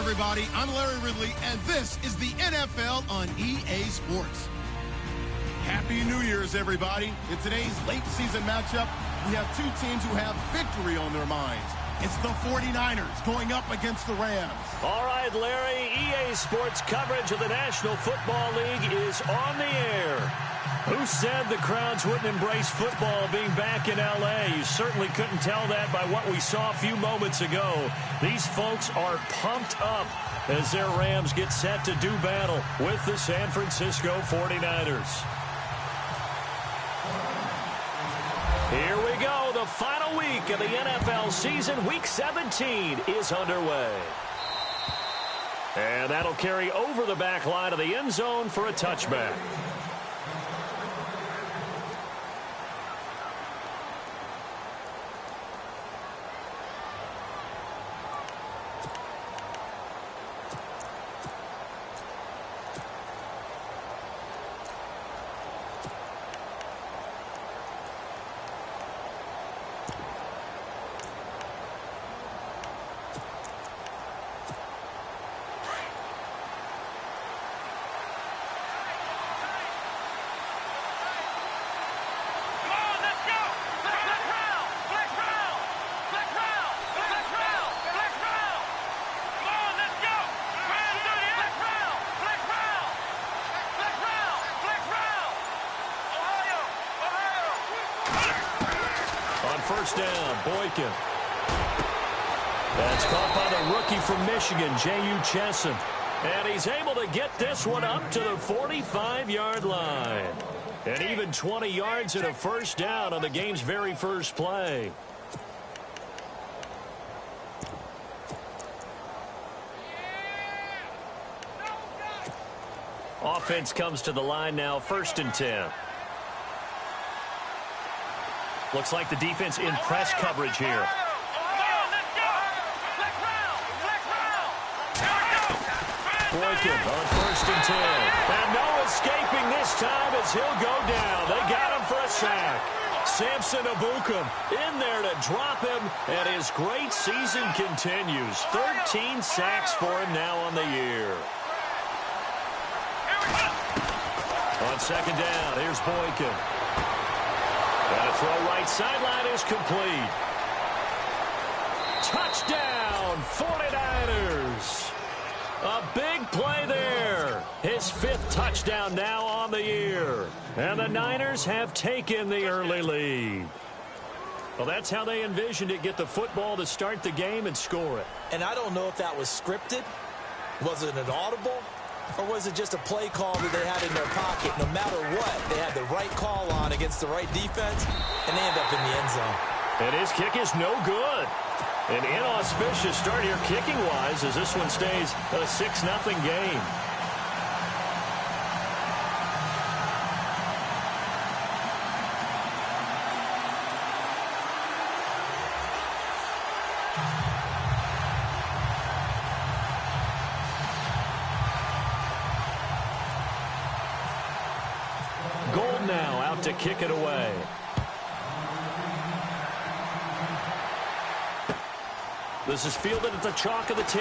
everybody. I'm Larry Ridley, and this is the NFL on EA Sports. Happy New Year's, everybody. In today's late-season matchup, we have two teams who have victory on their minds. It's the 49ers going up against the Rams. All right, Larry, EA Sports coverage of the National Football League is on the air. Who said the crowds wouldn't embrace football being back in L.A.? You certainly couldn't tell that by what we saw a few moments ago. These folks are pumped up as their Rams get set to do battle with the San Francisco 49ers. Here we go. The final week of the NFL season. Week 17 is underway. And that'll carry over the back line of the end zone for a touchback. First down, Boykin. That's caught by the rookie from Michigan, J.U. Chesson. And he's able to get this one up to the 45-yard line. And even 20 yards and a first down on the game's very first play. Offense comes to the line now, 1st and 10. Looks like the defense in press coverage here. Boykin on 1st and 10. And no escaping this time as he'll go down. They got him for a sack. Samson Ebukam in there to drop him, and his great season continues. 13 sacks for him now on the year. On 2nd down, here's Boykin. And a throw right sideline is complete. Touchdown, 49ers. A big play there. His 5th touchdown now on the year. And the Niners have taken the early lead. Well, that's how they envisioned it. Get the football to start the game and score it. And I don't know if that was scripted. Was it an audible? Or was it just a play call that they had in their pocket? No matter what, they had the right call on against the right defense, and they end up in the end zone. And his kick is no good. An inauspicious start here kicking-wise as this one stays a 6-0 game. To kick it away. This is fielded at the chalk of the 10.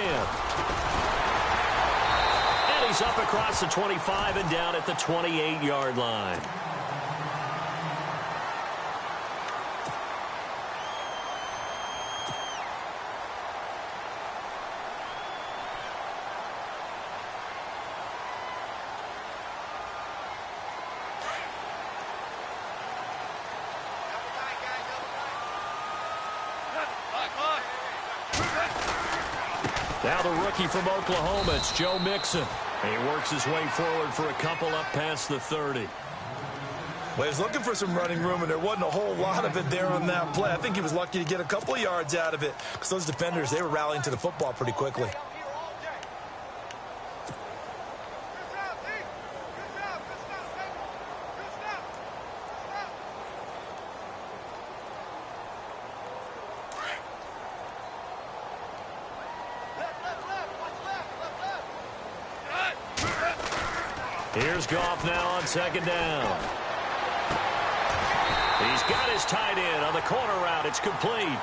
And he's up across the 25 and down at the 28-yard line. Now the rookie from Oklahoma, it's Joe Mixon. And he works his way forward for a couple up past the 30. Well, he was looking for some running room, and there wasn't a whole lot of it there on that play. I think he was lucky to get a couple of yards out of it because those defenders, they were rallying to the football pretty quickly. Here's Goff now on 2nd down. He's got his tight end on the corner route. It's complete.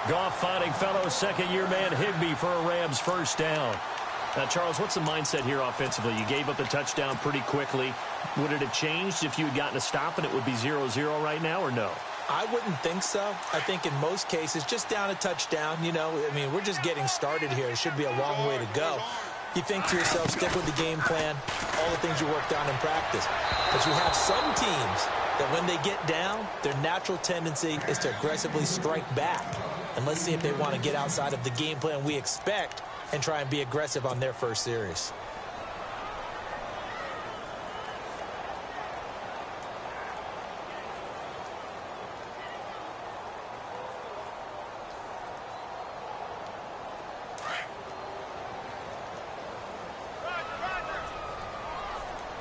Goff finding fellow second-year man Higbee for a Rams first down. Charles, what's the mindset here offensively? You gave up the touchdown pretty quickly. Would it have changed if you had gotten a stop and it would be 0-0 right now, or no? I wouldn't think so. I think in most cases, just down a touchdown, you know, I mean, we're just getting started here. It should be a long way to go. You think to yourself, stick with the game plan, all the things you worked on in practice. But you have some teams that when they get down, their natural tendency is to aggressively strike back. And let's see if they want to get outside of the game plan we expect and try and be aggressive on their first series.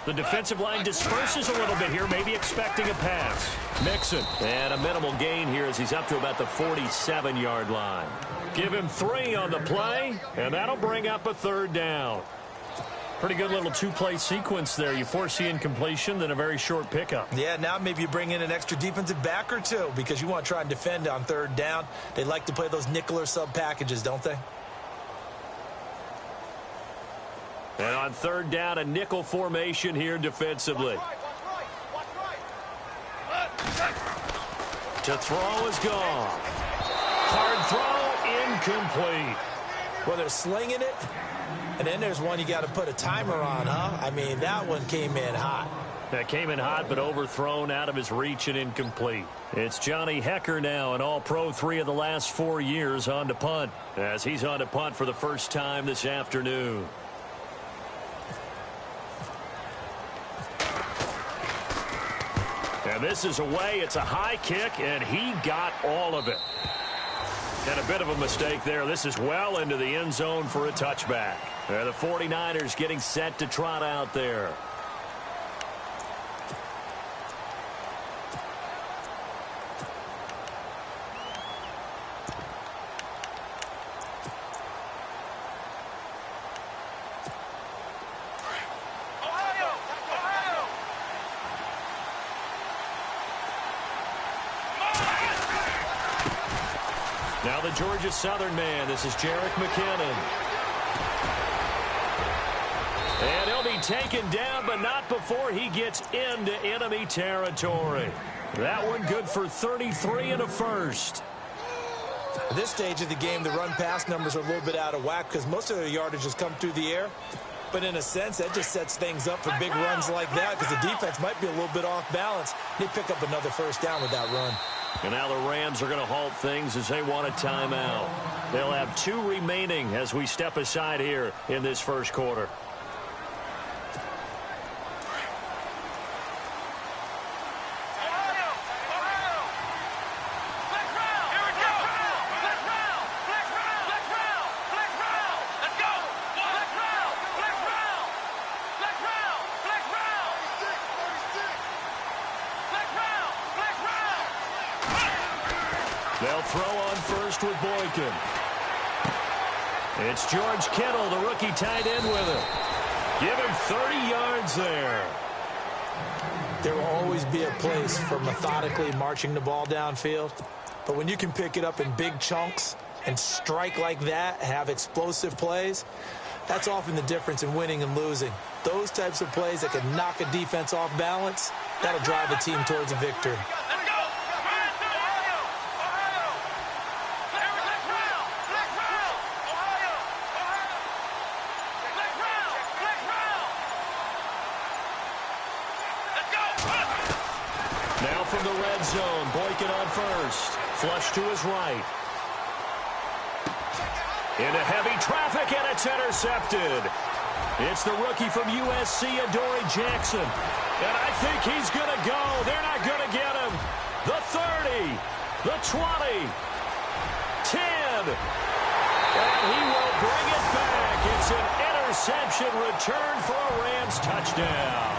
The defensive line disperses a little bit here, maybe expecting a pass. Mixon, and a minimal gain here as he's up to about the 47-yard line. Give him 3 on the play, and that'll bring up a 3rd down. Pretty good little 2-play sequence there. You force the incompletion, then a very short pickup. Yeah, now maybe you bring in an extra defensive back or two because you want to try and defend on 3rd down. They like to play those nickel or sub packages, don't they? And on 3rd down, a nickel formation here defensively. To throw is gone. Hard throw, incomplete. Well, they're slinging it, and then there's one you got to put a timer on, huh? I mean, that one came in hot. That came in hot, but overthrown, out of his reach and incomplete. It's Johnny Hecker now, an all-pro 3 of the last 4 years on to punt, as he's on to punt for the first time this afternoon. And this is away. It's a high kick, and he got all of it. And a bit of a mistake there. This is well into the end zone for a touchback. The 49ers getting set to trot out there. Now the Georgia Southern man. This is Jerick McKinnon. And he'll be taken down, but not before he gets into enemy territory. That one good for 33 and a first. At this stage of the game, the run-pass numbers are a little bit out of whack because most of their yardage has come through the air. But in a sense, that just sets things up for big runs like that because the defense might be a little bit off balance. They pick up another first down with that run. And now the Rams are going to halt things as they want a timeout. They'll have 2 remaining as we step aside here in this first quarter. They'll throw on first with Boykin. It's George Kittle, the rookie tight end with him. Give him 30 yards there. There will always be a place for methodically marching the ball downfield. But when you can pick it up in big chunks and strike like that, have explosive plays, that's often the difference in winning and losing. Those types of plays that can knock a defense off balance, that'll drive a team towards a victory. Now from the red zone, Boykin on first. Flush to his right. Into heavy traffic, and it's intercepted. It's the rookie from USC, Adoree Jackson. And I think he's going to go. They're not going to get him. The 30, the 20, 10. And he will bring it back. It's an interception return for a Rams touchdown.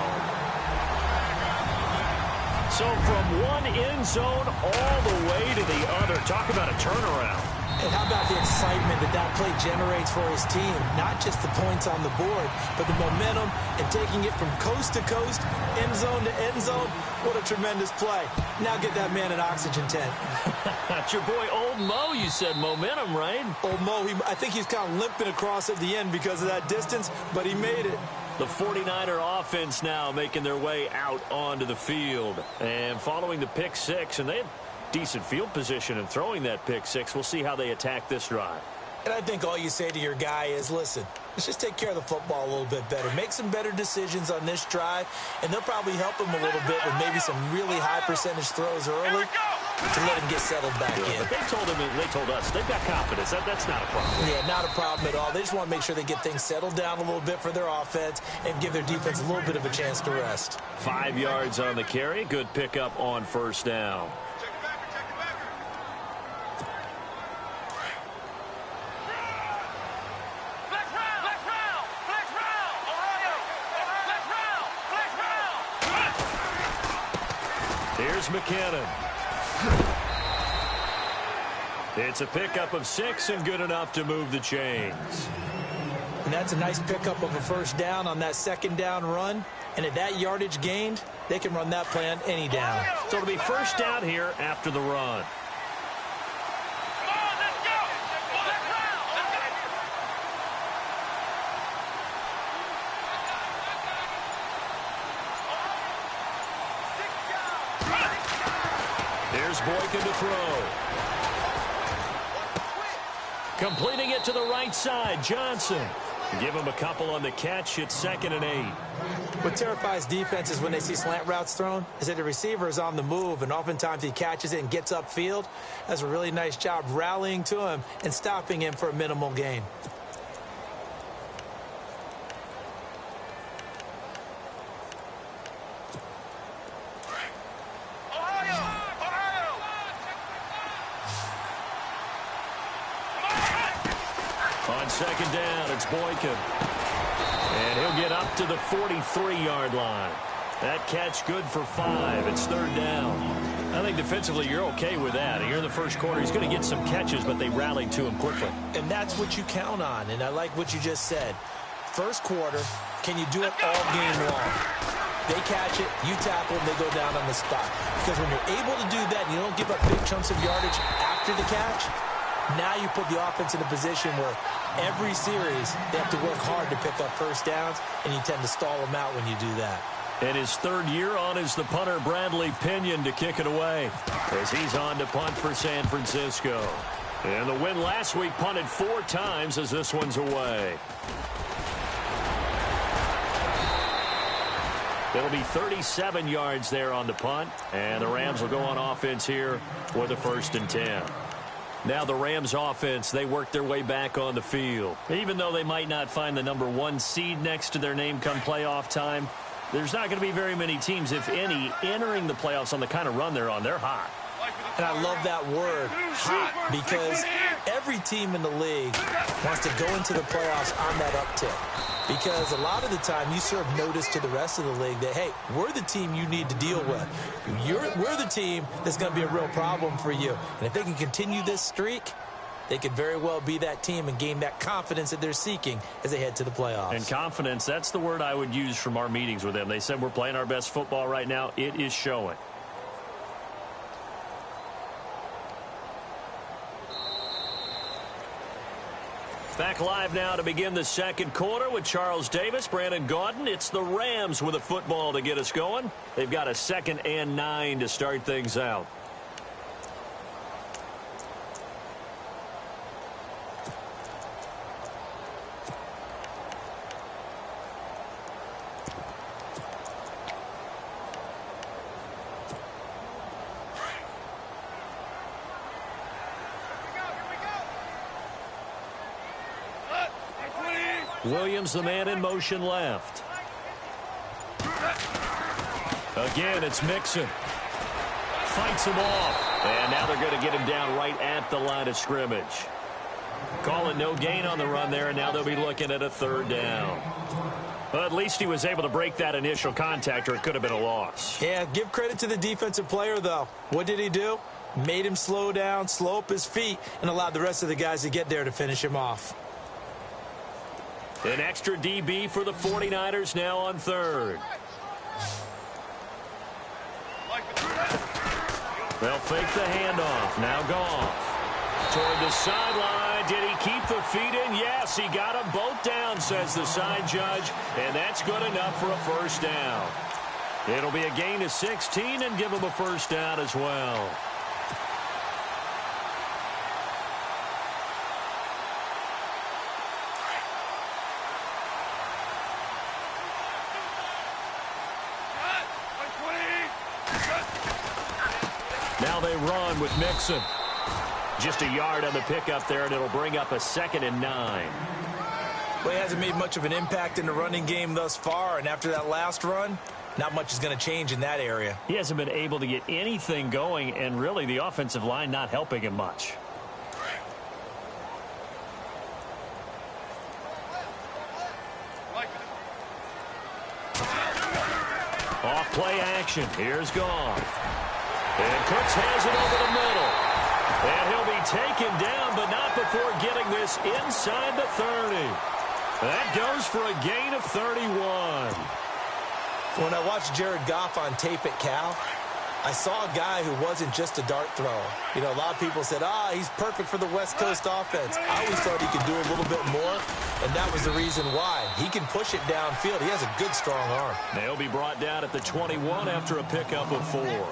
So from one end zone all the way to the other. Talk about a turnaround. And how about the excitement that that play generates for his team? Not just the points on the board, but the momentum and taking it from coast to coast, end zone to end zone. What a tremendous play. Now get that man an oxygen tent. That's your boy Old Mo, you said. Momentum, right? Old Mo, I think he's kind of limping across at the end because of that distance, but he made it. The 49er offense now making their way out onto the field. And following the pick six, and they had decent field position in throwing that pick six. We'll see how they attack this drive. And I think all you say to your guy is, listen, let's just take care of the football a little bit better. Make some better decisions on this drive, and they'll probably help him a little bit with maybe some really high percentage throws early to let him get settled back in. But they told us, they've got confidence. That's not a problem. Yeah, not a problem at all. They just want to make sure they get things settled down a little bit for their offense and give their defense a little bit of a chance to rest. 5 yards on the carry. Good pickup on first down. Here's McKinnon. It's a pickup of 6 and good enough to move the chains. And that's a nice pickup of a first down on that second down run. And at that yardage gained, they can run that play on any down. So it'll be first down here after the run. Here's Boykin to throw. Completing it to the right side, Johnson. Give him a couple on the catch. It's 2nd and 8. What terrifies defenses when they see slant routes thrown is that the receiver is on the move, and oftentimes he catches it and gets upfield. Does a really nice job rallying to him and stopping him for a minimal gain. On 2nd down, it's Boykin. And he'll get up to the 43-yard line. That catch good for 5. It's 3rd down. I think defensively you're okay with that. Here in the first quarter, he's going to get some catches, but they rallied to him quickly. And that's what you count on, and I like what you just said. First quarter, can you do it all game long? They catch it, you tackle them, they go down on the spot. Because when you're able to do that and you don't give up big chunks of yardage after the catch, now you put the offense in a position where every series they have to work hard to pick up first downs, and you tend to stall them out when you do that. And his 3rd year on is the punter Bradley Pinion to kick it away as he's on to punt for San Francisco. And the win last week punted 4 times as this one's away. It'll be 37 yards there on the punt, and the Rams will go on offense here for the 1st and 10. Now the Rams offense, they work their way back on the field. Even though they might not find the number 1 seed next to their name come playoff time, there's not going to be very many teams, if any, entering the playoffs on the kind of run they're on. They're hot. And I love that word, hot, because every team in the league wants to go into the playoffs on that uptick. Because a lot of the time you serve notice to the rest of the league that, hey, we're the team you need to deal with. We're the team that's going to be a real problem for you. And if they can continue this streak, they could very well be that team and gain that confidence that they're seeking as they head to the playoffs. And confidence, that's the word I would use from our meetings with them. They said we're playing our best football right now. It is showing. Back live now to begin the 2nd quarter with Charles Davis, Brandon Gaudin. It's the Rams with a football to get us going. They've got a 2nd and 9 to start things out. Williams, the man in motion left. Again, it's Mixon. Fights him off. And now they're going to get him down right at the line of scrimmage. Call it no gain on the run there, and now they'll be looking at a 3rd down. Well, at least he was able to break that initial contact, or it could have been a loss. Yeah, give credit to the defensive player, though. What did he do? Made him slow down, slow up his feet, and allowed the rest of the guys to get there to finish him off. An extra DB for the 49ers now on third. They'll fake the handoff. Now Goff. Toward the sideline. Did he keep the feet in? Yes, he got them both down, says the side judge. And that's good enough for a first down. It'll be a gain of 16 and give him a first down as well. Now they run with Mixon. Just a yard on the pickup there, and it'll bring up a 2nd and 9. Well, he hasn't made much of an impact in the running game thus far, and after that last run, not much is going to change in that area. He hasn't been able to get anything going, and really the offensive line not helping him much. Off play action. Here's Goff. And Cooks has it over the middle. And he'll be taken down, but not before getting this inside the 30. That goes for a gain of 31. When I watched Jared Goff on tape at Cal, I saw a guy who wasn't just a dart thrower. You know, a lot of people said, he's perfect for the West Coast offense. I always thought he could do a little bit more, and that was the reason why. He can push it downfield. He has a good, strong arm. They'll be brought down at the 21 after a pickup of 4.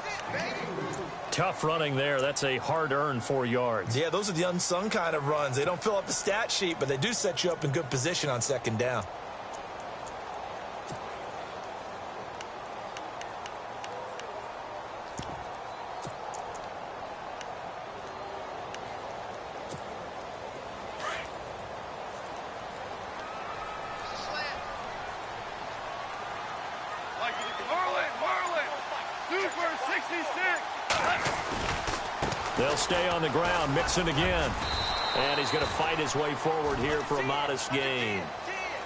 Tough running there. That's a hard-earned 4 yards. Yeah, those are the unsung kind of runs. They don't fill up the stat sheet, but they do set you up in good position on 2nd down. They'll stay on the ground. Mixon again. And he's going to fight his way forward here for a modest gain.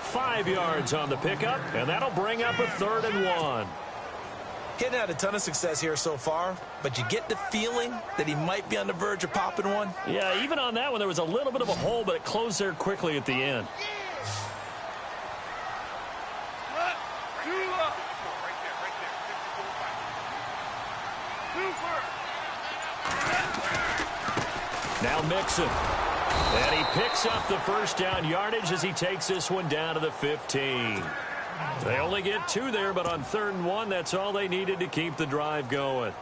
5 yards on the pickup, and that'll bring up a 3rd and 1. Getting had a ton of success here so far, but you get the feeling that he might be on the verge of popping one. Yeah, even on that one, there was a little bit of a hole, but it closed there quickly at the end. Now Mixon. And he picks up the first down yardage as he takes this one down to the 15. They only get 2 there, but on 3rd and 1, that's all they needed to keep the drive going.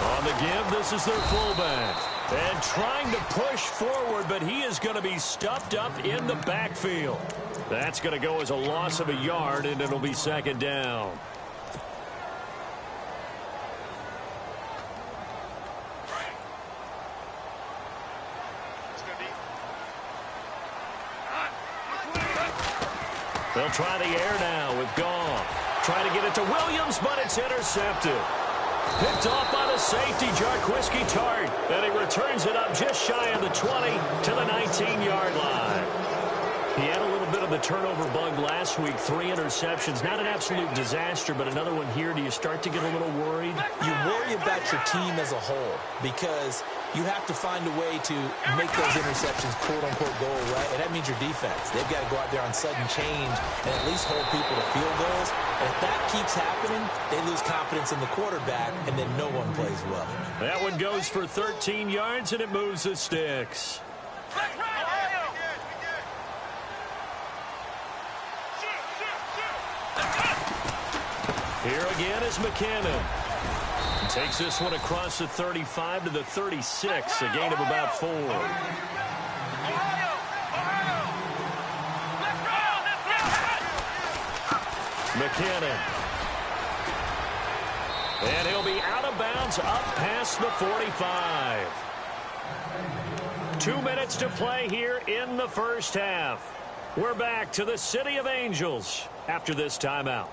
On the give, this is their fullback. And trying to push forward, but he is going to be stuffed up in the backfield. That's going to go as a loss of a yard, and it'll be 2nd down. They'll try the air now with Goff. Trying to get it to Williams, but it's intercepted. Picked off by the safety, Jarquiski Tart. And he returns it up just shy of the 20 to the 19-yard line. He had a little bit of the turnover bug last week. 3 interceptions. Not an absolute disaster, but another one here. Do you start to get a little worried? You worry about your team as a whole because you have to find a way to make those interceptions, quote-unquote, go away. And that means your defense. They've got to go out there on sudden change and at least hold people to field goals. And if that keeps happening, they lose confidence in the quarterback, and then no one plays well. That one goes for 13 yards, and it moves the sticks. Here again is McKinnon. Takes this one across the 35 to the 36, a gain of about 4. McKinnon. And he'll be out of bounds up past the 45. 2 minutes to play here in the first half. We're back to the City of Angels after this timeout.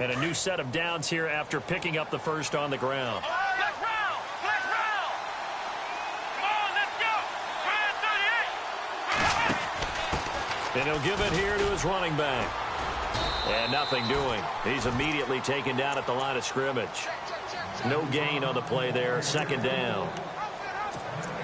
And a new set of downs here after picking up the first on the ground. Let's round! Let's round! Come on, let's go! Try 38! And he'll give it here to his running back. And nothing doing. He's immediately taken down at the line of scrimmage. No gain on the play there. Second down.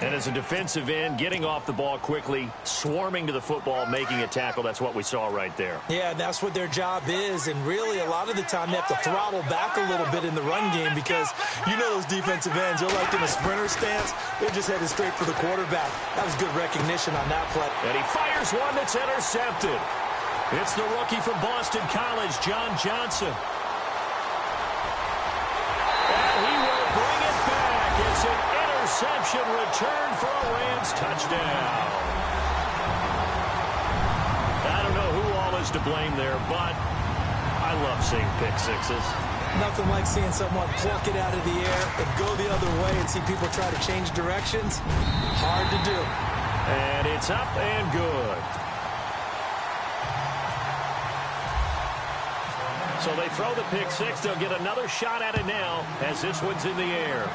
And as a defensive end, getting off the ball quickly, swarming to the football, making a tackle. That's what we saw right there. Yeah, that's what their job is. And really, a lot of the time, they have to throttle back a little bit in the run game because you know those defensive ends, they're like in a sprinter stance. They're just headed straight for the quarterback. That was good recognition on that play. And he fires one that's intercepted. It's the rookie from Boston College, John Johnson. And he will bring it back. It's an interception return for a Rams touchdown. I don't know who all is to blame there, but I love seeing pick sixes. Nothing like seeing someone pluck it out of the air and go the other way and see people try to change directions. Hard to do. And it's up and good. So they throw the pick six. They'll get another shot at it now as this one's in the air.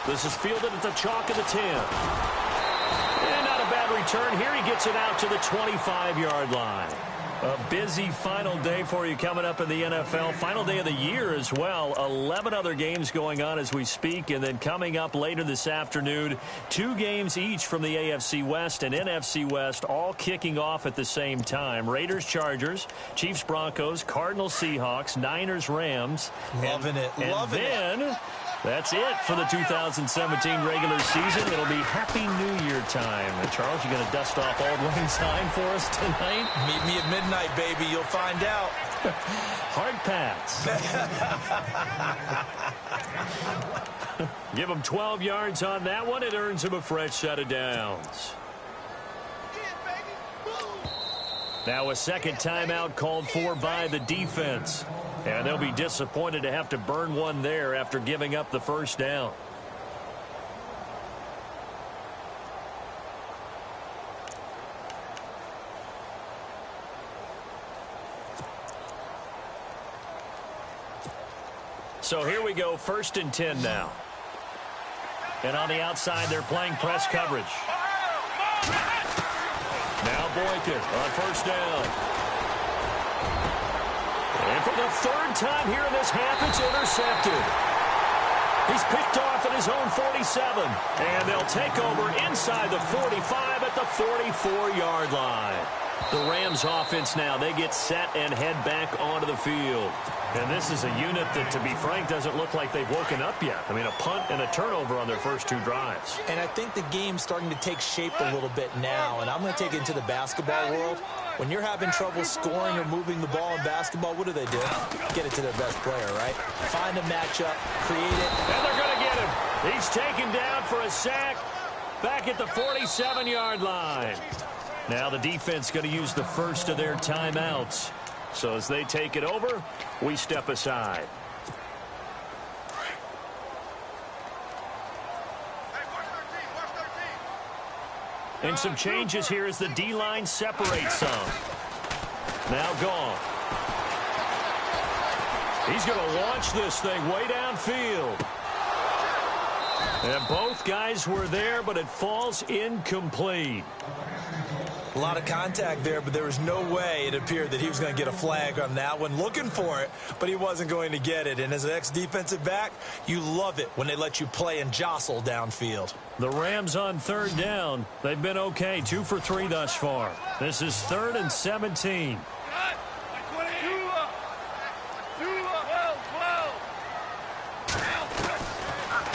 This is fielded at the chalk of the 10. And not a bad return. Here he gets it out to the 25-yard line. A busy final day for you coming up in the NFL. Final day of the year as well. 11 other games going on as we speak. And then coming up later this afternoon, 2 games each from the AFC West and NFC West, all kicking off at the same time. Raiders, Chargers, Chiefs, Broncos, Cardinals, Seahawks, Niners, Rams. Loving it. Loving it. And then that's it for the 2017 regular season. It'll be Happy New Year time. And Charles, you going to dust off Auld Lang Syne for us tonight? Meet me at midnight, baby. You'll find out. Hard pass. Give him 12 yards on that one. It earns him a fresh set of downs. Now a second timeout called for by the defense. And they'll be disappointed to have to burn one there after giving up the first down. So here we go, 1st and 10 now. And on the outside, they're playing press coverage. Now Boykin on first down. And for the 3rd time here in this half, it's intercepted. He's picked off at his own 47. And they'll take over inside the 45 at the 44-yard line. The Rams offense now, they get set and head back onto the field. And this is a unit that, to be frank, doesn't look like they've woken up yet. I mean, a punt and a turnover on their first 2 drives. And I think the game's starting to take shape a little bit now. And I'm going to take it into the basketball world. When you're having trouble scoring or moving the ball in basketball, what do? Get it to their best player, right? Find a matchup, create it. And they're going to get him. He's taken down for a sack back at the 47-yard line. Now the defense going to use the first of their timeouts. So as they take it over, we step aside. And some changes here as the D-line separates some. Now gone. He's going to launch this thing way downfield. And both guys were there, but it falls incomplete. A lot of contact there, but there was no way it appeared that he was going to get a flag on that one. Looking for it, but he wasn't going to get it. And as an ex-defensive back, you love it when they let you play and jostle downfield. The Rams on 3rd down. They've been okay, 2 for 3 thus far. This is 3rd and 17.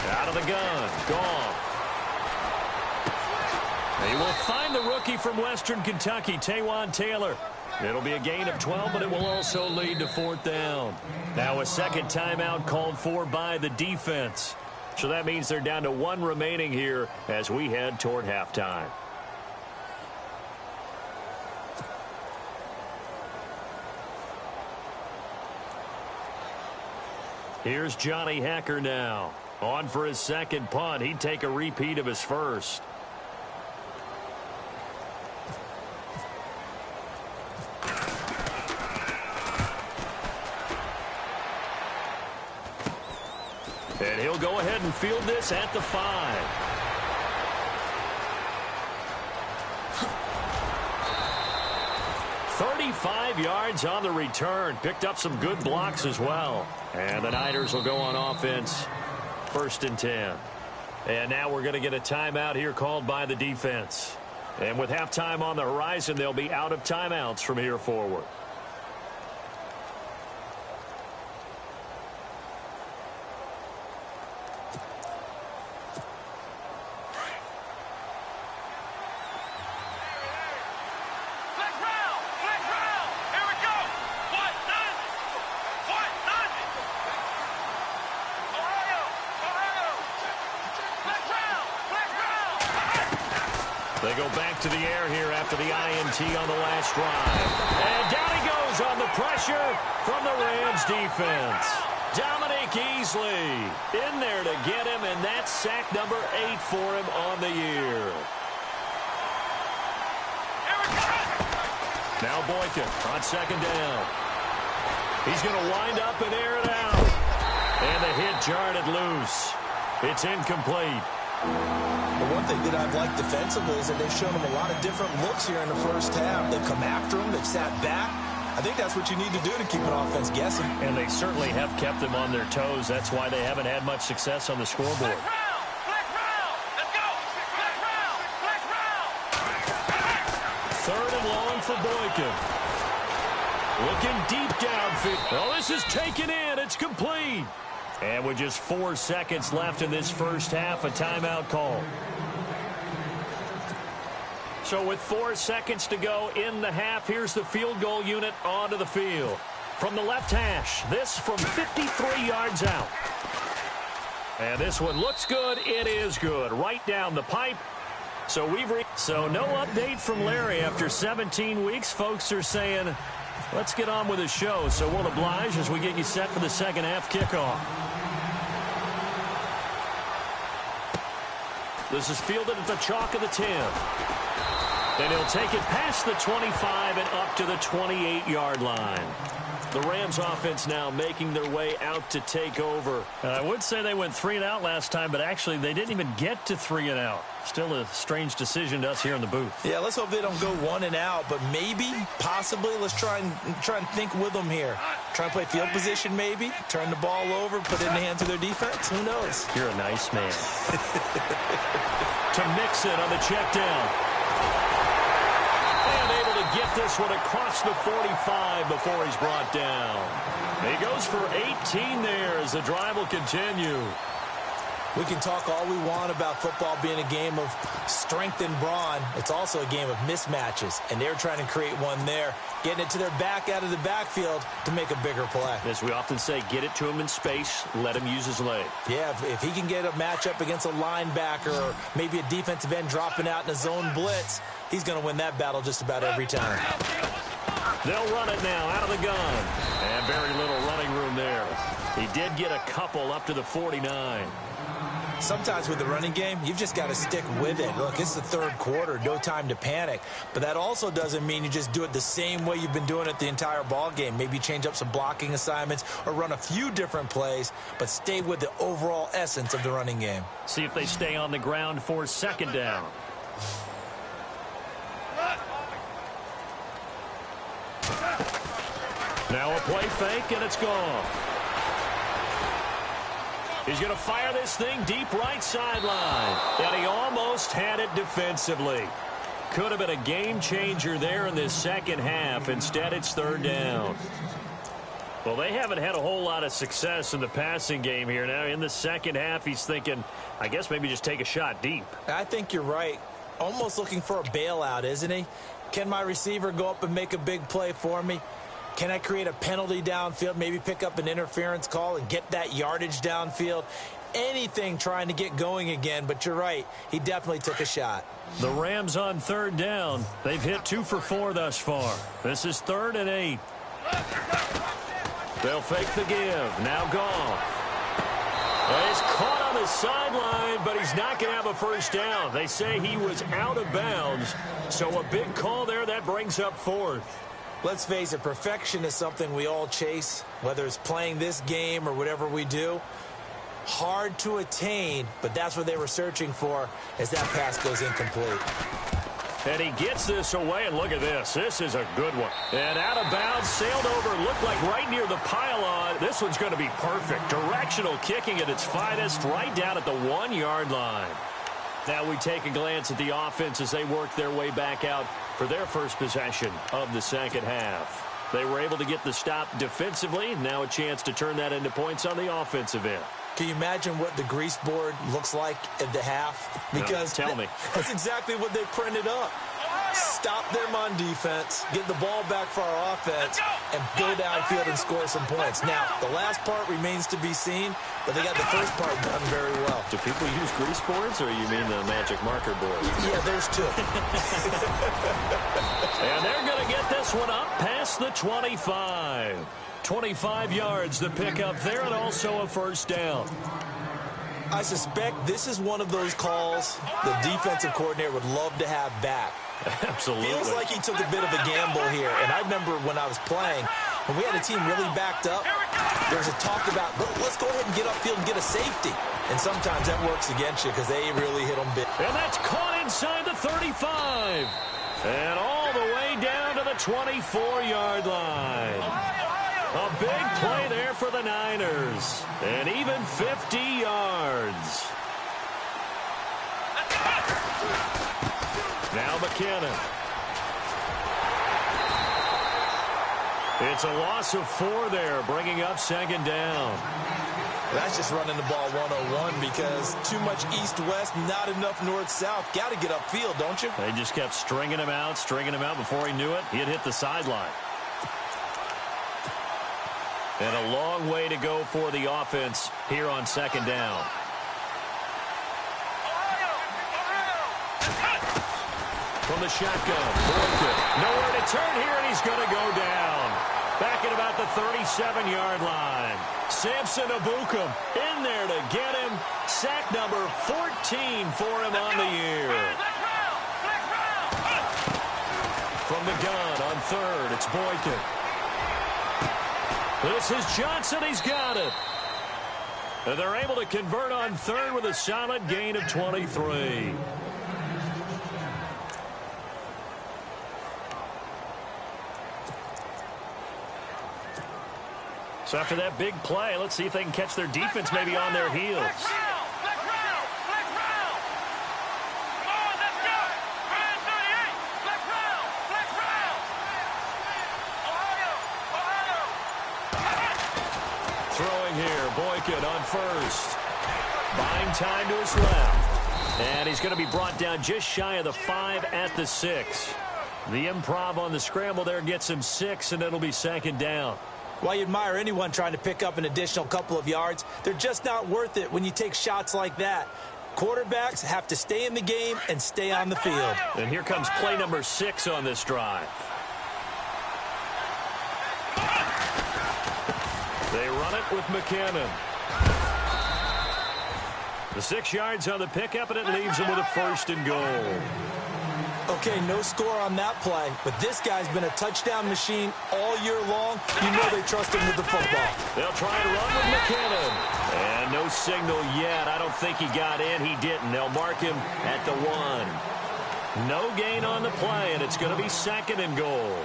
Out of the gun. Gone. They will find the rookie from Western Kentucky, Taywan Taylor. It'll be a gain of 12, but it will also lead to 4th down. Now a second timeout called for by the defense. So that means they're down to 1 remaining here as we head toward halftime. Here's Johnny Hacker now. On for his second punt. He'd take a repeat of his first. And he'll go ahead and field this at the 5. 35 yards on the return. Picked up some good blocks as well. And the Niners will go on offense. 1st and 10. And now we're going to get a timeout here called by the defense. And with halftime on the horizon, they'll be out of timeouts from here forward. They go back to the air here after the INT on the last drive. And down he goes on the pressure from the Rams defense. Dominic Easley in there to get him, and that's sack number 8 for him on the year. Now Boykin on 2nd down. He's going to wind up and air it out. And the hit jarred it loose. It's incomplete. The one thing that I've liked defensively is that they've shown him a lot of different looks here in the first half. They've come after him. They've sat back. I think that's what you need to do to keep an offense guessing. And they certainly have kept them on their toes. That's why they haven't had much success on the scoreboard. Third and long for Boykin. Looking deep downfield. Oh, this is taken in. It's complete. And with just 4 seconds left in this first half, a timeout call. So with 4 seconds to go in the half, here's the field goal unit onto the field. From the left hash, this from 53 yards out. And this one looks good. It is good. Right down the pipe. So no update from Larry after 17 weeks. Folks are saying, let's get on with the show. So we'll oblige as we get you set for the second half kickoff. This is fielded at the chalk of the 10. And he'll take it past the 25 and up to the 28-yard line. The Rams offense now making their way out to take over. I would say they went 3 and out last time, but actually they didn't even get to 3 and out. Still a strange decision to us here in the booth. Yeah, let's hope they don't go 1 and out, but maybe, possibly, let's try and think with them here. Try and play field position maybe, turn the ball over, put it in the hands of their defense. Who knows? You're a nice man. To Mixon on the check down. And able to get this one across the 45 before he's brought down. He goes for 18 there as the drive will continue. We can talk all we want about football being a game of strength and brawn. It's also a game of mismatches, and they're trying to create one there, getting it to their back out of the backfield to make a bigger play. As we often say, get it to him in space, let him use his leg. Yeah, if he can get a matchup against a linebacker or maybe a defensive end dropping out in a zone blitz, he's going to win that battle just about every time. They'll run it now out of the gun. And very little running room there. He did get a couple up to the 49. Sometimes with the running game, you've just got to stick with it. Look, it's the third quarter, no time to panic. But that also doesn't mean you just do it the same way you've been doing it the entire ball game. Maybe change up some blocking assignments or run a few different plays, but stay with the overall essence of the running game. See if they stay on the ground for 2nd down. Now a play fake, and it's gone. He's going to fire this thing deep right sideline. And he almost had it defensively. Could have been a game changer there in this second half. Instead, it's 3rd down. Well, they haven't had a whole lot of success in the passing game here. Now, in the second half, he's thinking, I guess maybe just take a shot deep. I think you're right. Almost looking for a bailout, isn't he? Can my receiver go up and make a big play for me? Can I create a penalty downfield, maybe pick up an interference call and get that yardage downfield? Anything trying to get going again, but you're right. He definitely took a shot. The Rams on 3rd down. They've hit 2 for 4 thus far. This is 3rd and 8. They'll fake the give. Now Goff. He's caught on the sideline, but he's not going to have a first down. They say he was out of bounds, so a big call there that brings up 4th. Let's face it, perfection is something we all chase, whether it's playing this game or whatever we do. hard to attain, but that's what they were searching for as that pass goes incomplete. And he gets this away, and look at this. This is a good one. And out of bounds, sailed over, looked like right near the pylon. This one's going to be perfect. Directional kicking at its finest, right down at the 1-yard line. Now we take a glance at the offense as they work their way back out for their first possession of the second half. They were able to get the stop defensively. Now a chance to turn that into points on the offensive end. Can you imagine what the grease board looks like at the half? Because tell me. That's exactly what they printed up. Stop them on defense, get the ball back for our offense, and go downfield and score some points. Now, the last part remains to be seen, but they got the first part done very well. Do people use grease boards, or you mean the magic marker board? Yeah, those two. And they're going to get this one up past the 25. 25 yards the pick up there, and also a first down. I suspect this is one of those calls the defensive coordinator would love to have back. Absolutely. Feels like he took a bit of a gamble here. And I remember when I was playing, when we had a team really backed up, there was a talk about, let's go ahead and get upfield and get a safety. And sometimes that works against you because they really hit them big. And that's caught inside the 35. And all the way down to the 24-yard line. A big play there for the Niners. And even 50 yards. Now McKinnon. It's a loss of 4 there, bringing up second down. That's just running the ball 101 because too much east-west, not enough north-south. Got to get upfield, don't you? They just kept stringing him out. Before he knew it, he had hit the sideline. And a long way to go for the offense here on second down. From the shotgun, Boykin. Nowhere to turn here, and he's going to go down. Back at about the 37-yard line. Samson Abukum in there to get him. Sack number 14 for him on the year. From the gun on third, it's Boykin. This is Johnson. He's got it. And they're able to convert on third with a solid gain of 23. So after that big play, let's see if they can catch their defense maybe on their heels. Throwing here, Boykin on first. Buying time to his left. And he's going to be brought down just shy of the 5 at the 6. The improv on the scramble there gets him 6, and it'll be second down. While you admire anyone trying to pick up an additional couple of yards, they're just not worth it when you take shots like that. Quarterbacks have to stay in the game and stay on the field. And here comes play number 6 on this drive. They run it with McKinnon. The 6 yards on the pickup, and it leaves them with a first and goal. Okay, no score on that play, but this guy's been a touchdown machine all year long. You know they trust him with the football. They'll try to run with McKinnon. And no signal yet. I don't think he got in. He didn't. They'll mark him at the 1. No gain on the play, and it's going to be second and goal.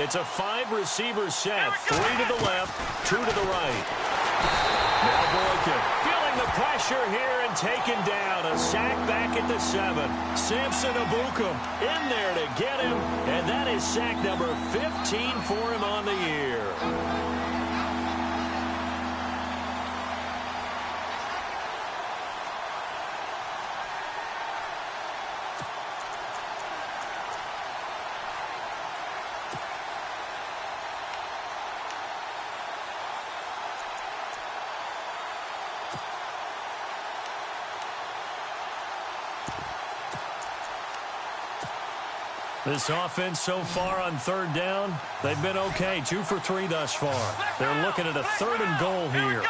It's a 5-receiver set. 3 to the left, 2 to the right. Now Boykin feeling the pressure here and taken down. A sack back at the 7. Samson Abukum in there to get him. And that is sack number 15 for him on the year. This offense so far on third down, they've been okay. 2 for 3 thus far. They're looking at a 3rd and goal here.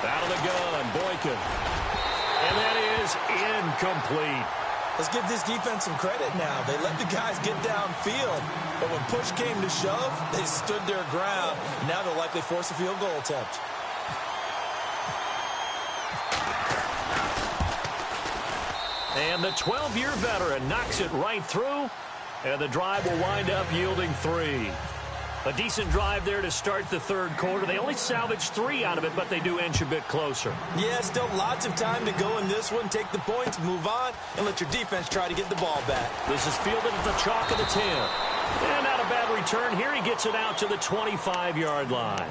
Out of the the gun. Boykin. And that is incomplete. Let's give this defense some credit now. They let the guys get downfield, but when push came to shove, they stood their ground. Now they'll likely force a field goal attempt. And the 12-year veteran knocks it right through, and the drive will wind up yielding 3. A decent drive there to start the third quarter. They only salvaged 3 out of it, but they do inch a bit closer. Yeah, still lots of time to go in this one. Take the points, move on, and let your defense try to get the ball back. This is fielded at the chalk of the 10. And not a bad return. Here he gets it out to the 25-yard line.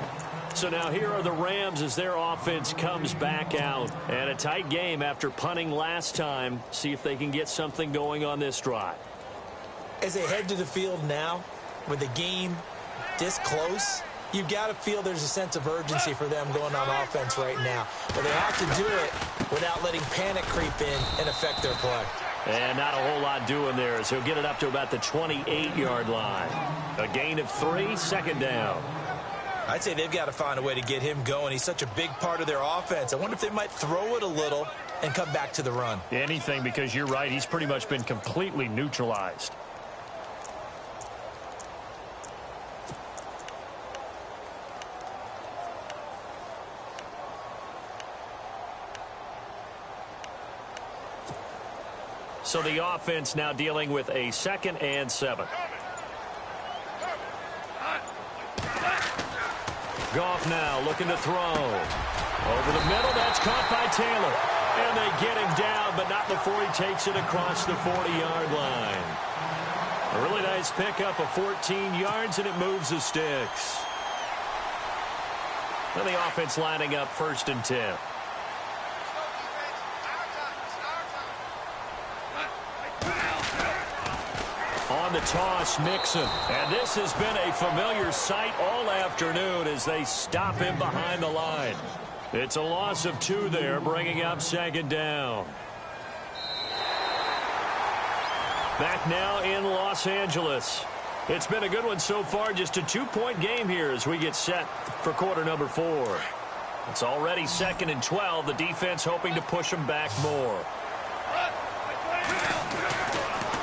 So now here are the Rams as their offense comes back out. And a tight game after punting last time. See if they can get something going on this drive. As they head to the field now, with the game this close, you've got to feel there's a sense of urgency for them going on offense right now. But they have to do it without letting panic creep in and affect their play. And not a whole lot doing there as he'll get it up to about the 28-yard line. A gain of 3, second down. I'd say they've got to find a way to get him going. He's such a big part of their offense. I wonder if they might throw it a little and come back to the run. Anything, because you're right. He's pretty much been completely neutralized. So the offense now dealing with a 2nd and 7. Goff now looking to throw. Over the middle, that's caught by Taylor. And they get him down, but not before he takes it across the 40-yard line. A really nice pickup of 14 yards, and it moves the sticks. And the offense lining up 1st and 10. On the toss, Mixon. And this has been a familiar sight all afternoon as they stop him behind the line. It's a loss of 2 there, bringing up 2nd down. Back now in Los Angeles. It's been a good one so far, just a 2-point game here as we get set for quarter number 4. It's already 2nd and 12. The defense hoping to push them back more.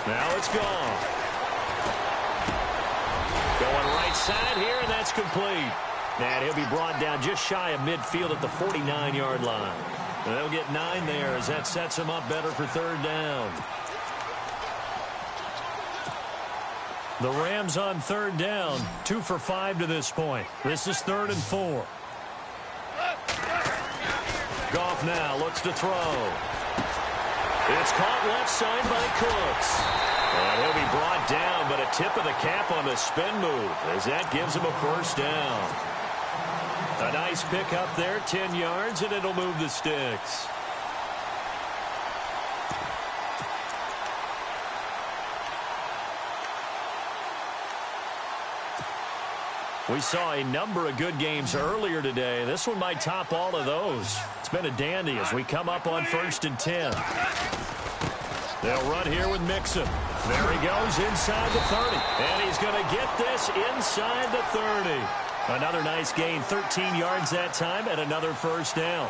Now it's gone. Going right side here, and that's complete. And he'll be brought down just shy of midfield at the 49-yard line. And they'll get 9 there as that sets him up better for 3rd down. The Rams on 3rd down, 2 for 5 to this point. This is 3rd and 4. Goff now looks to throw. It's caught left side by Cooks. And he'll be brought down, but a tip of the cap on the spin move as that gives him a 1st down. A nice pickup there, 10 yards, and it'll move the sticks. We saw a number of good games earlier today. This one might top all of those. It's been a dandy as we come up on 1st and 10. They'll run here with Mixon. There he goes inside the 30. And he's going to get this inside the 30. Another nice gain, 13 yards that time, and another 1st down.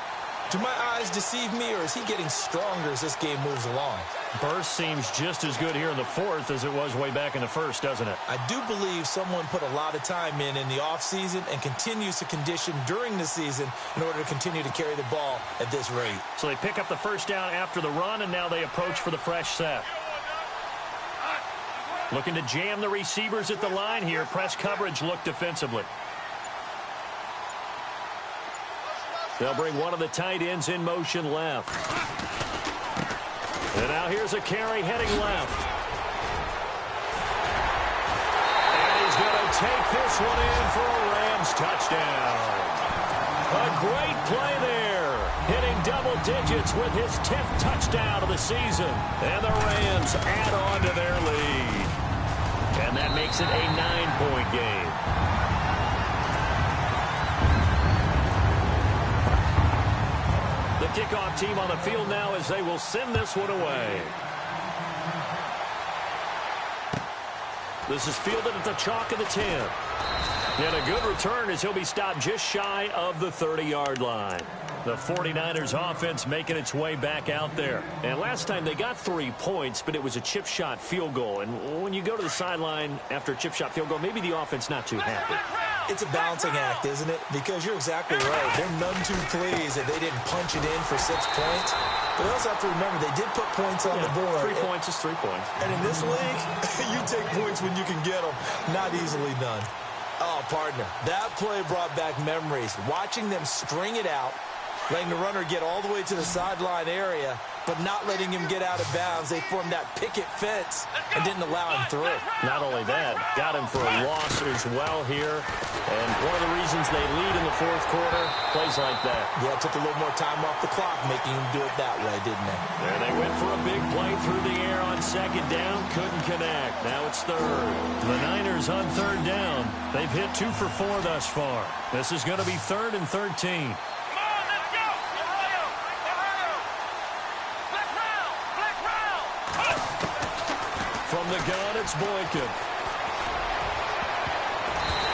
Do my eyes deceive me, or is he getting stronger as this game moves along? Burst seems just as good here in the 4th as it was way back in the 1st, doesn't it? I do believe someone put a lot of time in the offseason and continues to condition during the season in order to continue to carry the ball at this rate. So they pick up the 1st down after the run, and now they approach for the fresh set. Looking to jam the receivers at the line here. Press coverage look defensively. They'll bring one of the tight ends in motion left. And now here's a carry heading left. And he's going to take this one in for a Rams touchdown. A great play there. Hitting double digits with his 10th touchdown of the season. And the Rams add on to their lead. And that makes it a 9-point game. The kickoff team on the field now as they will send this one away. This is fielded at the chalk of the 10. And a good return as he'll be stopped just shy of the 30-yard line. The 49ers offense making its way back out there. And last time they got 3 points, but it was a chip shot field goal. And when you go to the sideline after a chip shot field goal, maybe the offense not too happy. It's a balancing act, isn't it? Because you're exactly right. They're none too pleased that they didn't punch it in for 6 points. But they also have to remember they did put points on the board. 3 points is 3 points. And in this league, you take points when you can get them. Not easily done. Oh, partner, that play brought back memories. Watching them string it out, letting the runner get all the way to the sideline area, but not letting him get out of bounds. They formed that picket fence and didn't allow him through. Not only that, got him for a loss as well here. And one of the reasons they lead in the fourth quarter, plays like that. Yeah, took a little more time off the clock, making him do it that way, didn't they? There they went for a big play through the air on second down. Couldn't connect. Now it's third. The Niners on third down. They've hit 2 for 4 thus far. This is going to be 3rd and 13. From the gun, it's Boykin.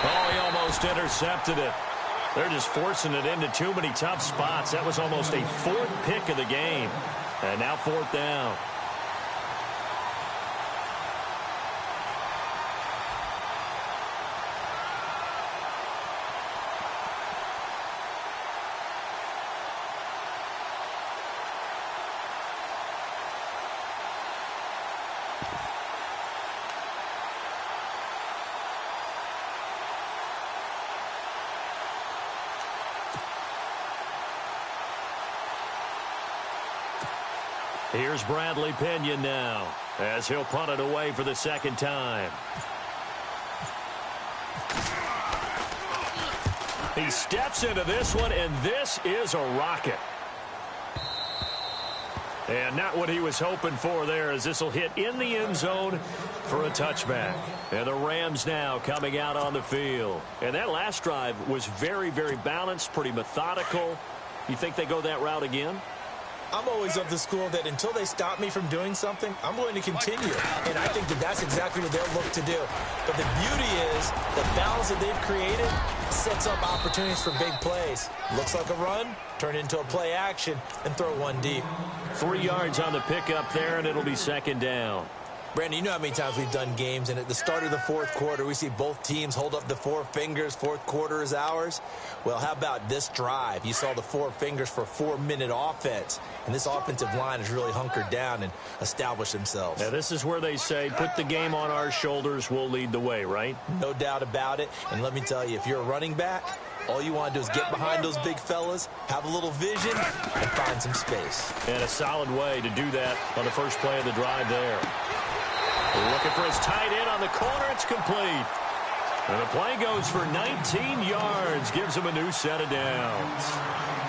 Oh, he almost intercepted it. They're just forcing it into too many tough spots. That was almost a 4th pick of the game. And now 4th down. Here's Bradley Pinion now as he'll punt it away for the 2nd time. He steps into this one, and this is a rocket. And not what he was hoping for there, as this will hit in the end zone for a touchback. And the Rams now coming out on the field. And that last drive was very, very balanced, pretty methodical. You think they go that route again? I'm always of the school that until they stop me from doing something, I'm going to continue. And I think that that's exactly what they'll look to do. But the beauty is the balance that they've created sets up opportunities for big plays. Looks like a run, turn it into a play action, and throw one deep. 3 yards on the pickup there, and it'll be 2nd down. Brandon, you know how many times we've done games, and at the start of the fourth quarter, we see both teams hold up the 4 fingers, fourth quarter is ours. Well, how about this drive? You saw the 4 fingers for 4-minute offense, and this offensive line has really hunkered down and established themselves. Now, this is where they say, put the game on our shoulders, we'll lead the way, right? No doubt about it, and let me tell you, if you're a running back, all you want to do is get behind those big fellas, have a little vision, and find some space. And a solid way to do that on the first play of the drive there. Looking for his tight end on the corner. It's complete. And the play goes for 19 yards. Gives him a new set of downs.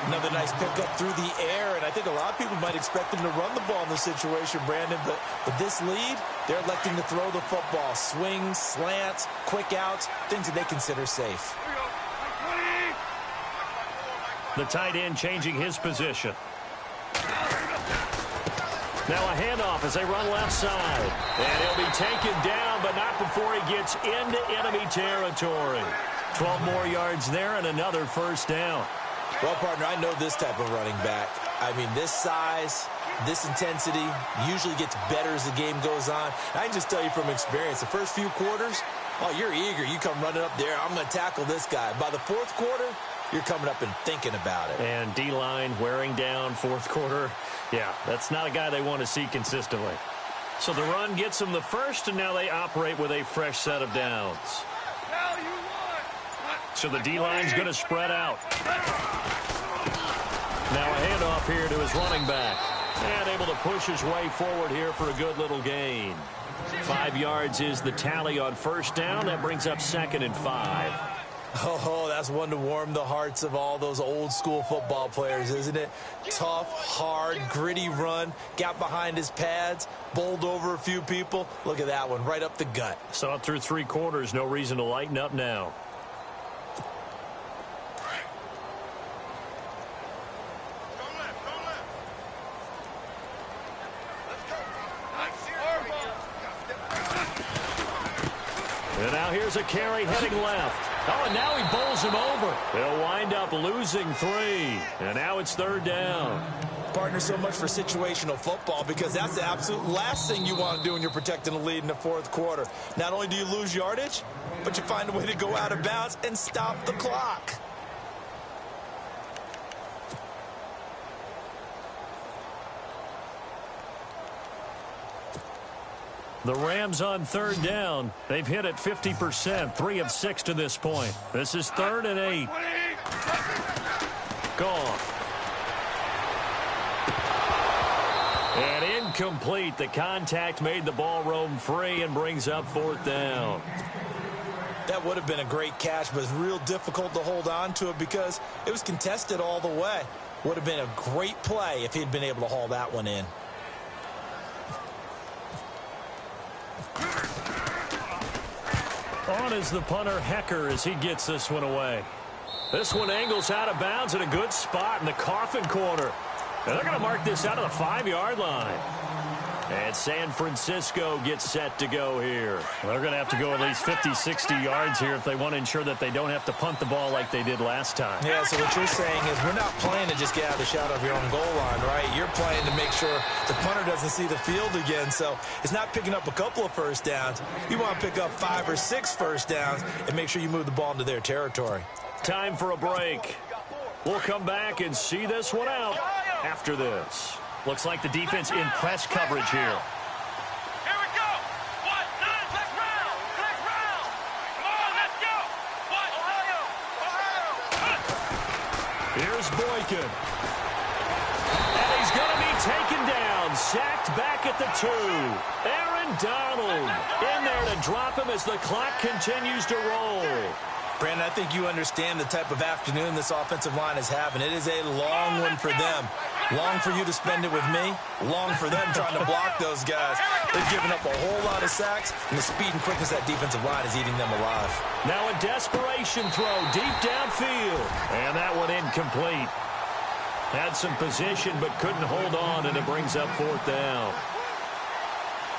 Another nice pickup through the air, and I think a lot of people might expect him to run the ball in this situation, Brandon, but with this lead, they're electing to throw the football. Swings, slants, quick outs, things that they consider safe. The tight end changing his position. Now a handoff as they run left side. And he'll be taken down, but not before he gets into enemy territory. 12 more yards there and another 1st down. Well, partner, I know this type of running back. I mean, this size, this intensity usually gets better as the game goes on. And I can just tell you from experience, the first few quarters, oh, you're eager. You come running up there. I'm going to tackle this guy. By the 4th quarter, you're coming up and thinking about it. And D-line wearing down 4th quarter. Yeah, that's not a guy they want to see consistently. So the run gets them the first, and now they operate with a fresh set of downs. So the D-line's going to spread out. Now a handoff here to his running back. And able to push his way forward here for a good little gain. 5 yards is the tally on 1st down. That brings up 2nd and 5. Oh, that's one to warm the hearts of all those old school football players, isn't it? Tough, hard, gritty run, got behind his pads, bowled over a few people. Look at that one, right up the gut. Saw it through 3 quarters, no reason to lighten up now. And now here's a carry heading left. Oh, and now he bowls him over. They'll wind up losing 3. And now it's 3rd down. Partner, so much for situational football because that's the absolute last thing you want to do when you're protecting a lead in the 4th quarter. Not only do you lose yardage, but you find a way to go out of bounds and stop the clock. The Rams on 3rd down. They've hit it 50%, 3 of 6 to this point. This is 3rd and 8. Gone. And incomplete. The contact made the ball roam free and brings up 4th down. That would have been a great catch, but it's real difficult to hold on to it because it was contested all the way. Would have been a great play if he'd been able to haul that one in. On is the punter, Hecker, as he gets this one away. This one angles out of bounds in a good spot in the coffin corner. And they're going to mark this out of the 5-yard line. And San Francisco gets set to go here. They're going to have to go at least 50, 60 yards here if they want to ensure that they don't have to punt the ball like they did last time. Yeah, so what you're saying is we're not playing to just get out of the shadow of your own goal line, right? You're playing to make sure the punter doesn't see the field again. So it's not picking up a couple of first downs. You want to pick up 5 or 6 first downs and make sure you move the ball into their territory. Time for a break. We'll come back and see this one out after this. Looks like the defense in press coverage here. Here we go. What? Next round. Next round. Come on, let's go. What? Ohio. Here's Boykin. And he's going to be taken down. Sacked back at the 2. Aaron Donald in there to drop him as the clock continues to roll. Brandon, I think you understand the type of afternoon this offensive line is having. It is a long one for them. Long for you to spend it with me. Long for them trying to block those guys. They've given up a whole lot of sacks, and the speed and quickness of that defensive line is eating them alive. Now a desperation throw deep downfield. And that one incomplete. Had some position but couldn't hold on, and it brings up 4th down.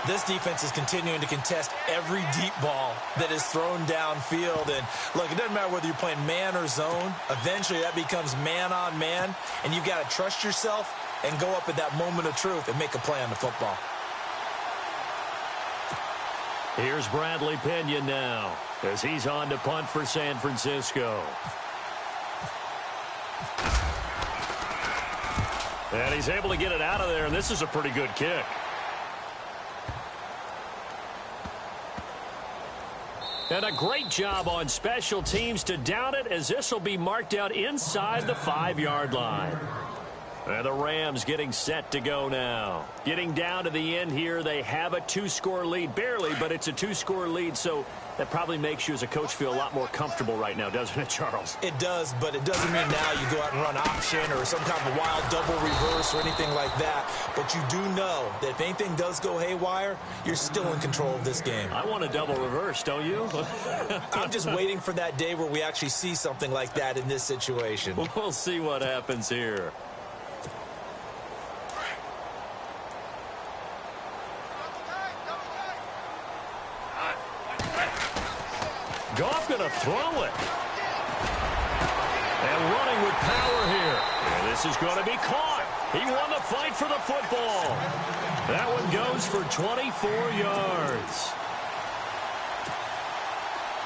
This defense is continuing to contest every deep ball that is thrown downfield. And, look, it doesn't matter whether you're playing man or zone. Eventually, that becomes man-on-man, and you've got to trust yourself and go up at that moment of truth and make a play on the football. Here's Bradley Pinion now as he's on to punt for San Francisco. And he's able to get it out of there, and this is a pretty good kick. And a great job on special teams to down it, as this will be marked out inside the 5-yard line. And the Rams getting set to go now. Getting down to the end here, they have a 2-score lead. Barely, but it's a 2-score lead, so that probably makes you as a coach feel a lot more comfortable right now, doesn't it, Charles? It does, but it doesn't mean now you go out and run option or some kind of a wild double reverse or anything like that. But you do know that if anything does go haywire, you're still in control of this game. I want a double reverse, don't you? I'm just waiting for that day where we actually see something like that in this situation. We'll see what happens here. Goff going to throw it. And running with power here. And this is going to be caught. He won the fight for the football. That one goes for 24 yards.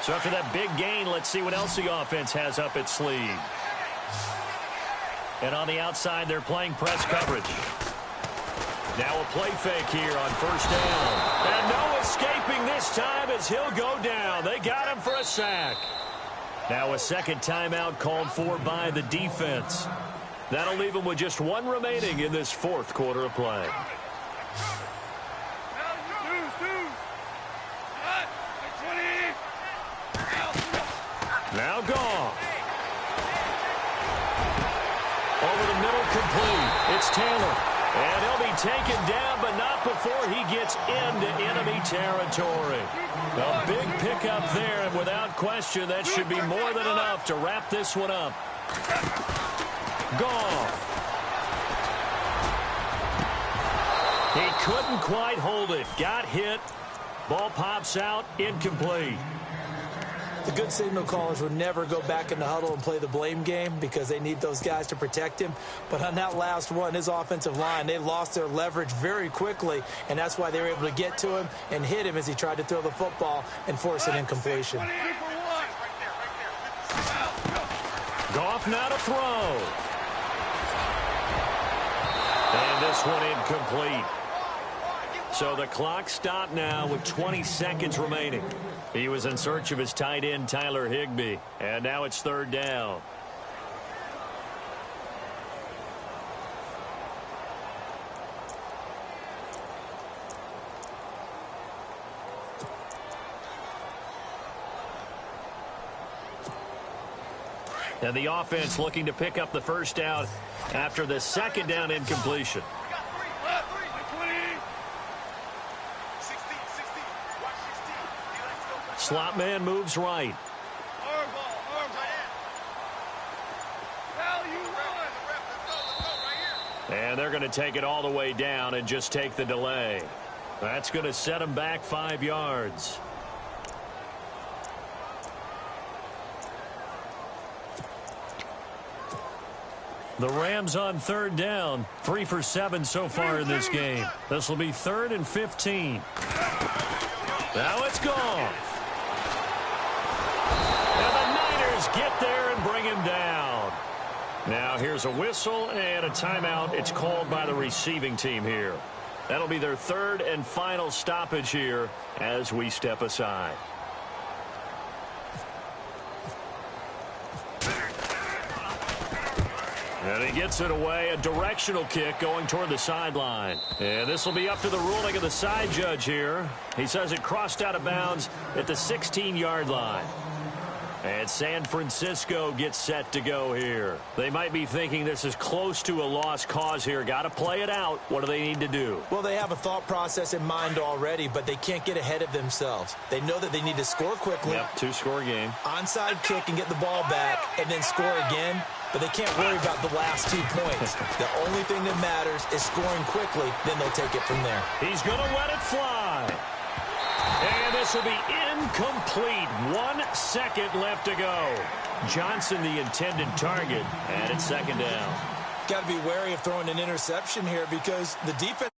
So after that big gain, let's see what else the offense has up its sleeve. And on the outside, they're playing press coverage. Now a play fake here on 1st down. And no escaping this time as he'll go down. They got him for a sack. Now a second timeout called for by the defense. That'll leave him with just 1 remaining in this 4th quarter of play. Now Goff. Over the middle, complete. It's Taylor. And he'll be taken down, but not before he gets into enemy territory. A big pickup there, and without question, that should be more than enough to wrap this one up. Goff. He couldn't quite hold it. Got hit. Ball pops out, incomplete. The good signal callers would never go back in the huddle and play the blame game because they need those guys to protect him. But on that last one, his offensive line, they lost their leverage very quickly, and that's why they were able to get to him and hit him as he tried to throw the football and force an incompletion. Goff now to throw. And this one incomplete. So the clock stopped now with 20 seconds remaining. He was in search of his tight end, Tyler Higbee. And now it's third down. And the offense looking to pick up the first down after the second down incompletion. Slot man moves right. And they're going to take it all the way down and just take the delay. That's going to set them back 5 yards. The Rams on third down, 3 for 7 so far in this game. This will be 3rd and 15. Now it's gone. And the Niners get there and bring him down. Now here's a whistle and a timeout. It's called by the receiving team here. That'll be their 3rd and final stoppage here as we step aside. And he gets it away, a directional kick going toward the sideline. And this will be up to the ruling of the side judge here. He says it crossed out of bounds at the 16-yard line. And San Francisco gets set to go here. They might be thinking this is close to a lost cause here. Got to play it out. What do they need to do? Well, they have a thought process in mind already, but they can't get ahead of themselves. They know that they need to score quickly. Yep, 2-score game. Onside kick and get the ball back and then score again. But they can't worry about the last 2 points. The only thing that matters is scoring quickly. Then they'll take it from there. He's going to let it fly. And this will be incomplete. 1 second left to go. Johnson, the intended target, and it's second down. Got to be wary of throwing an interception here because the defense